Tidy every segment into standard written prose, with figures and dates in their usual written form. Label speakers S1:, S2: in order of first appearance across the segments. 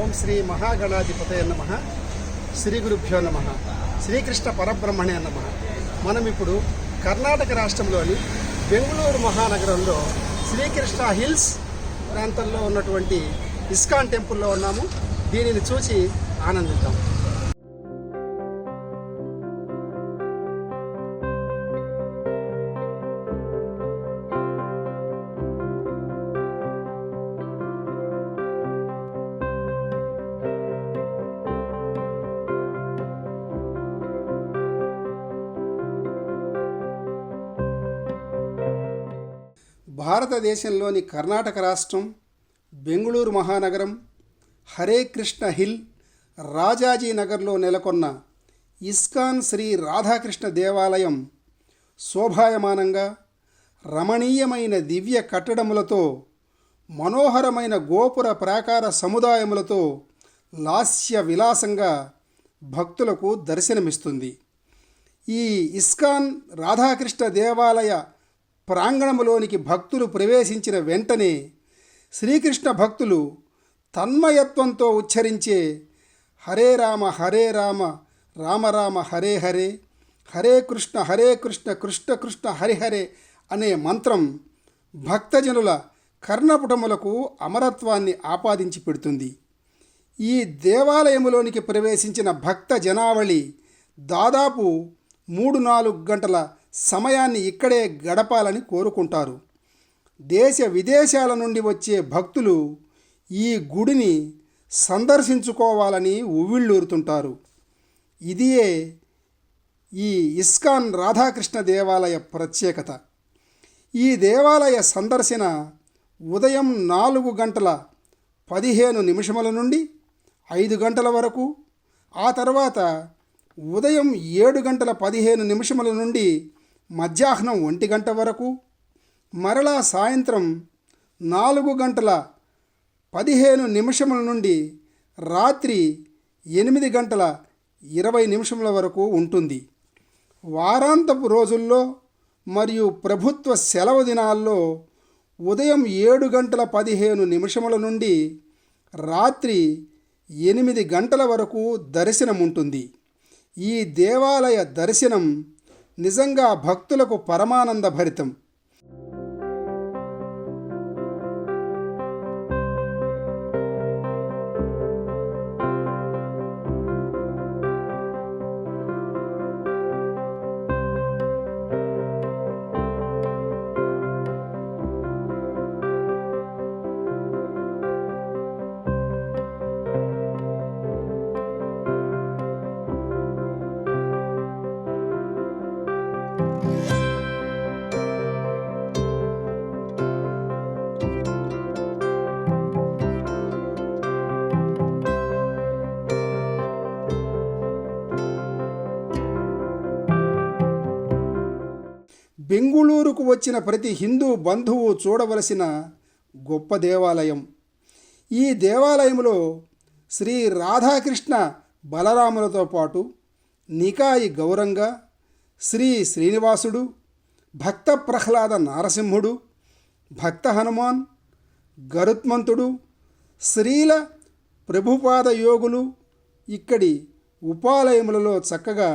S1: ఓం శ్రీ మహాగణాధిపతయ నమః. శ్రీ గురుభ్యో నమః. శ్రీకృష్ణ పరబ్రహ్మణే నమః. మనం ఇప్పుడు కర్ణాటక రాష్ట్రంలోని బెంగళూరు మహానగరంలో శ్రీకృష్ణ హిల్స్ ప్రాంతంలో ఉన్నటువంటి ఇస్కాన్ టెంపుల్లో ఉన్నాము. దీనిని చూసి ఆనందిద్దాం. భారతదేశంలోని కర్ణాటక రాష్ట్రం బెంగళూరు మహానగరం హరే కృష్ణ హిల్ రాజాజీ నగర్లో నెలకొన్న ఇస్కాన్ శ్రీ రాధాకృష్ణ దేవాలయం శోభాయమానంగా రమణీయమైన దివ్య కట్టడములతో మనోహరమైన గోపుర ప్రాకార సముదాయములతో లాస్య విలాసంగా భక్తులకు దర్శనమిస్తుంది. ఈ ఇస్కాన్ రాధాకృష్ణ దేవాలయ ప్రాంగణములోనికి భక్తులు ప్రవేశించిన వెంటనే శ్రీకృష్ణ భక్తులు తన్మయత్వంతో ఉచ్చరించే హరే రామ రామ రామ హరే హరే, హరే కృష్ణ కృష్ణ కృష్ణ హరి హరే అనే మంత్రం భక్తజనుల కర్ణపుటములకు అమరత్వాన్ని ఆపాదించి పెడుతుంది. ఈ దేవాలయములోనికి ప్రవేశించిన భక్త జనావళి దాదాపు 3-4 గంటల సమయాన్ని ఇక్కడే గడపాలని కోరుకుంటారు. దేశ విదేశాల నుండి వచ్చే భక్తులు ఈ గుడిని సందర్శించుకోవాలని ఉవ్విళ్ళూరుతుంటారు. ఇదియే ఈ ఇస్కాన్ రాధాకృష్ణ దేవాలయ ప్రత్యేకత. ఈ దేవాలయ సందర్శన ఉదయం 4:15 నుండి 5 గంటల వరకు, ఆ తర్వాత ఉదయం 7:15 నుండి మధ్యాహ్నం 1 గంట వరకు, మరలా సాయంత్రం 4:15 నుండి రాత్రి 8:20 వరకు ఉంటుంది. వారాంతపు రోజుల్లో మరియు ప్రభుత్వ సెలవు దినాల్లో ఉదయం 7:15 నుండి రాత్రి 8 గంటల వరకు దర్శనం ఉంటుంది. ఈ దేవాలయ దర్శనం నిజంగా భక్తులకు పరమానంద భరితం. బెంగుళూరుకు వచ్చిన ప్రతి హిందూ బంధువు చూడవలసిన గొప్ప దేవాలయం. ఈ దేవాలయంలో శ్రీ రాధాకృష్ణ బలరాములతో పాటు నికాయి గౌరంగ, శ్రీ శ్రీనివాసుడు, భక్త ప్రహ్లాద నారసింహుడు, భక్త హనుమాన్, గరుత్మంతుడు, శ్రీల ప్రభుపాద యోగులు ఇక్కడి ఉపాలయములలో చక్కగా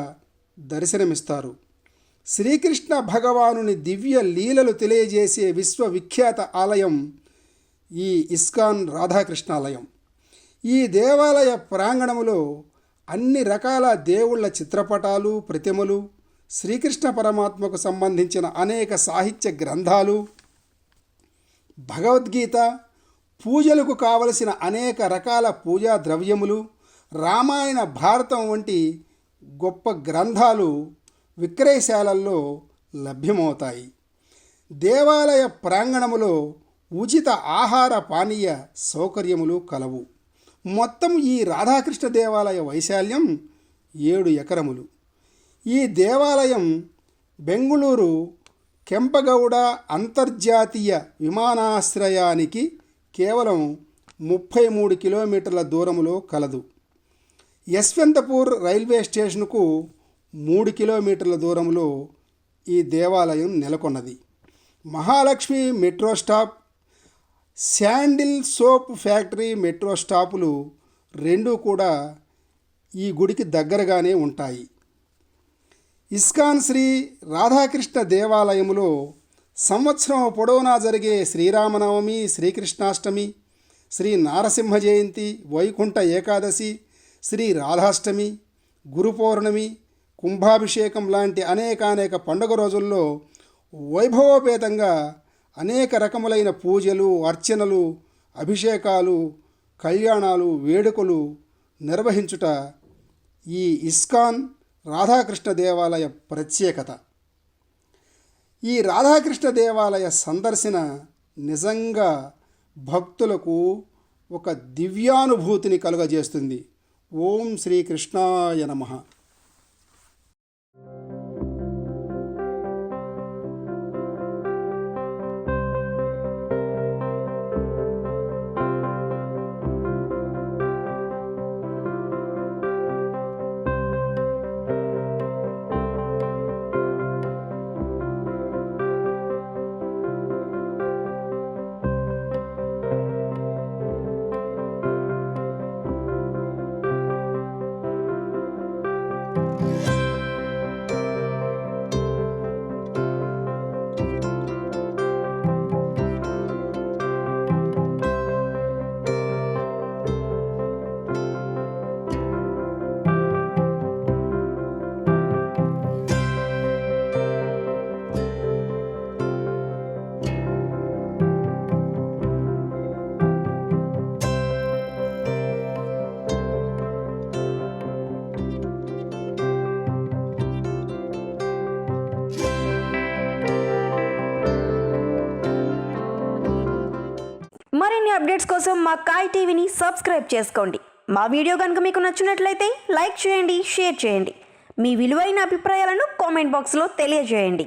S1: దర్శనమిస్తారు. శ్రీకృష్ణ భగవానుని దివ్య లీలలు తెలియజేసే విశ్వవిఖ్యాత ఆలయం ఈ ఇస్కాన్ రాధాకృష్ణాలయం. ఈ దేవాలయ ప్రాంగణములో అన్ని రకాల దేవుళ్ళ చిత్రపటాలు, ప్రతిమలు, శ్రీకృష్ణ పరమాత్మకు సంబంధించిన అనేక సాహిత్య గ్రంథాలు, భగవద్గీత, పూజలకు కావలసిన అనేక రకాల పూజా ద్రవ్యములు, రామాయణ, భారతం వంటి గొప్ప గ్రంథాలు విక్రయశాలల్లో లభ్యమవుతాయి. దేవాలయ ప్రాంగణములో ఉచిత ఆహార పానీయ సౌకర్యములు కలవు. మొత్తం ఈ రాధాకృష్ణ దేవాలయ వైశాల్యం 7 ఎకరములు. ఈ దేవాలయం బెంగుళూరు కెంపగౌడ అంతర్జాతీయ విమానాశ్రయానికి కేవలం 33 కిలోమీటర్ల దూరములో కలదు. యశ్వంతపూర్ రైల్వే స్టేషన్కు 3 కిలోమీటర్ల దూరంలో ఈ దేవాలయం నెలకొన్నది. Mahalakshmi metro stop, sandal soap factory metro స్టాపులు రెండూ కూడా ఈ గుడికి దగ్గరగానే ఉంటాయి. ఇస్కాన్ శ్రీ రాధాకృష్ణ దేవాలయములో సంవత్సరం పొడవునా జరిగే శ్రీరామనవమి, శ్రీకృష్ణాష్టమి, శ్రీ నారసింహ జయంతి, వైకుంఠ ఏకాదశి, శ్రీ రాధాష్టమి, గురు పౌర్ణమి, కుంభాభిషేకం లాంటి అనేక పండుగ రోజుల్లో వైభవోపేతంగా అనేక రకములైన పూజలు, అర్చనలు, అభిషేకాలు, కళ్యాణాలు, వేడుకలు నిర్వహించుట ఈ ఇస్కాన్ రాధాకృష్ణ దేవాలయ ప్రత్యేకత. ఈ రాధాకృష్ణ దేవాలయ సందర్శన నిజంగా భక్తులకు ఒక దివ్యానుభూతిని కలుగజేస్తుంది. ఓం శ్రీకృష్ణాయ నమః.
S2: మరిన్ని అప్డేట్స్ కోసం మా కాయ్ టీవీని సబ్స్క్రైబ్ చేసుకోండి. మా వీడియో కనుక మీకు నచ్చినట్లయితే లైక్ చేయండి, షేర్ చేయండి. మీ విలువైన అభిప్రాయాలను కామెంట్ బాక్స్లో తెలియజేయండి.